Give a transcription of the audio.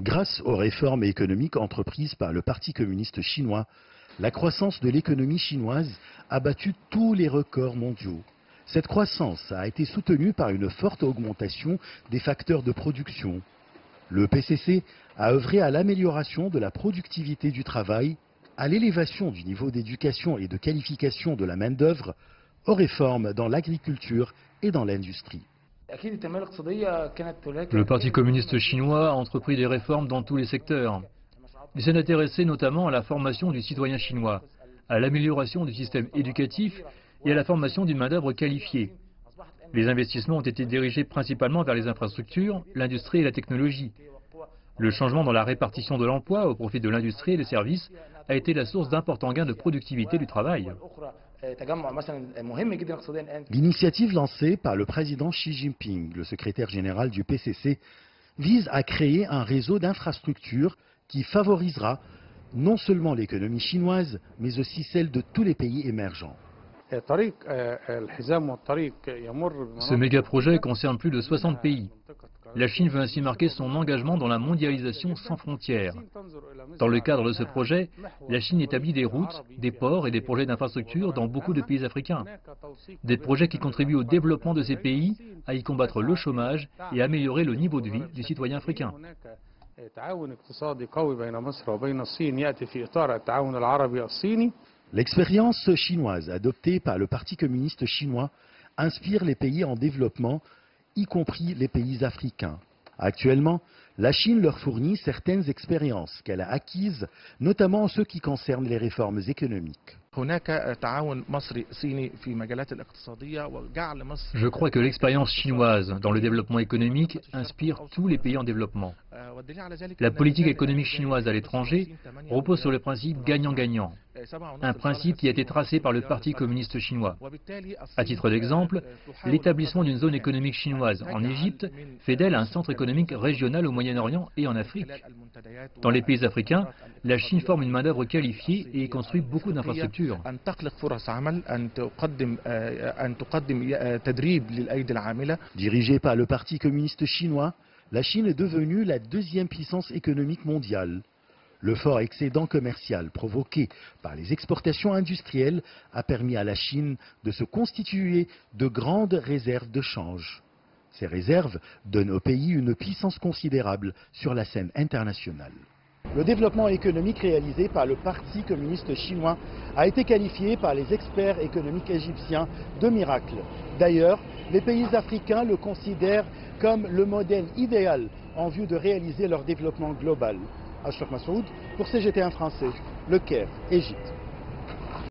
Grâce aux réformes économiques entreprises par le Parti communiste chinois, la croissance de l'économie chinoise a battu tous les records mondiaux. Cette croissance a été soutenue par une forte augmentation des facteurs de production. Le PCC a œuvré à l'amélioration de la productivité du travail, à l'élévation du niveau d'éducation et de qualification de la main-d'œuvre, aux réformes dans l'agriculture et dans l'industrie. Le Parti communiste chinois a entrepris des réformes dans tous les secteurs. Il s'est intéressé notamment à la formation du citoyen chinois, à l'amélioration du système éducatif et à la formation d'une main-d'œuvre qualifiée. Les investissements ont été dirigés principalement vers les infrastructures, l'industrie et la technologie. Le changement dans la répartition de l'emploi au profit de l'industrie et des services a été la source d'importants gains de productivité du travail. L'initiative lancée par le président Xi Jinping, le secrétaire général du PCC, vise à créer un réseau d'infrastructures qui favorisera non seulement l'économie chinoise, mais aussi celle de tous les pays émergents. Ce méga-projet concerne plus de 60 pays. La Chine veut ainsi marquer son engagement dans la mondialisation sans frontières. Dans le cadre de ce projet, la Chine établit des routes, des ports et des projets d'infrastructures dans beaucoup de pays africains. Des projets qui contribuent au développement de ces pays, à y combattre le chômage et à améliorer le niveau de vie du citoyen africain. L'expérience chinoise adoptée par le Parti communiste chinois inspire les pays en développement, y compris les pays africains. Actuellement, la Chine leur fournit certaines expériences qu'elle a acquises, notamment en ce qui concerne les réformes économiques. Je crois que l'expérience chinoise dans le développement économique inspire tous les pays en développement. La politique économique chinoise à l'étranger repose sur le principe gagnant-gagnant, un principe qui a été tracé par le Parti communiste chinois. À titre d'exemple, l'établissement d'une zone économique chinoise en Égypte fait d'elle un centre économique régional au Moyen-Orient et en Afrique. Dans les pays africains, la Chine forme une main-d'œuvre qualifiée et y construit beaucoup d'infrastructures. Dirigée par le Parti communiste chinois, la Chine est devenue la deuxième puissance économique mondiale. Le fort excédent commercial provoqué par les exportations industrielles a permis à la Chine de se constituer de grandes réserves de change. Ces réserves donnent au pays une puissance considérable sur la scène internationale. Le développement économique réalisé par le Parti communiste chinois a été qualifié par les experts économiques égyptiens de miracle. D'ailleurs, les pays africains le considèrent comme le modèle idéal en vue de réaliser leur développement global. Ashraf Massoud pour CGT1 français, Le Caire, Égypte.